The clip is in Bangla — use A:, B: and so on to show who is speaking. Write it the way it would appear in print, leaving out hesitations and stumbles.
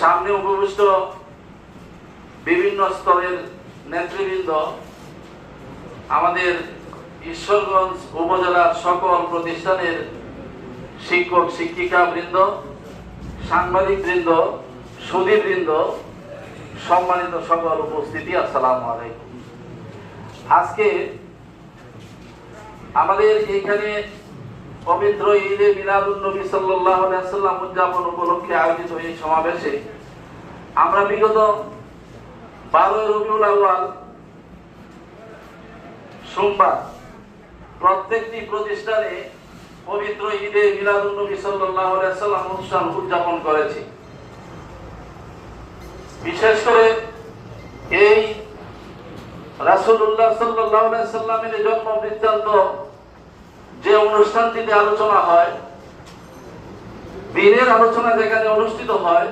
A: সামনে উপবিষ্ট বিভিন্ন স্তরের নেতৃবৃন্দ, আমাদের ঈশ্বরগঞ্জ উপজেলার সকল প্রতিষ্ঠানের শিক্ষক শিক্ষিকা বৃন্দ, সাংবাদিক বৃন্দ, সুধী বৃন্দ, সম্মানিত সকল উপস্থিতি, আসসালামু আলাইকুম। আজকে আমাদের এইখানে পবিত্র ঈদে মিলাদুন নবী সাল্লাল্লাহু আলাইহি ওয়াসাল্লাম উদযাপন উপলক্ষে আয়োজিত এই সমাবেশে আমরা বিগত 12 রবিউল আউয়াল সোমবার প্রত্যেকটি প্রতিষ্ঠানে পবিত্র ঈদে মিলাদুন নবী সাল্লাল্লাহু আলাইহি ওয়াসাল্লাম অনুষ্ঠান উদযাপন করেছি। বিশেষ করে এই রাসূলুল্লাহ সাল্লাল্লাহু আলাইহি ওয়াসাল্লামের জন্ম বৃত্তান্ত যে অনুষ্ঠানটিতে আলোচনা হয়, দিনের আলোচনা যেখানে অনুষ্ঠিত হয়,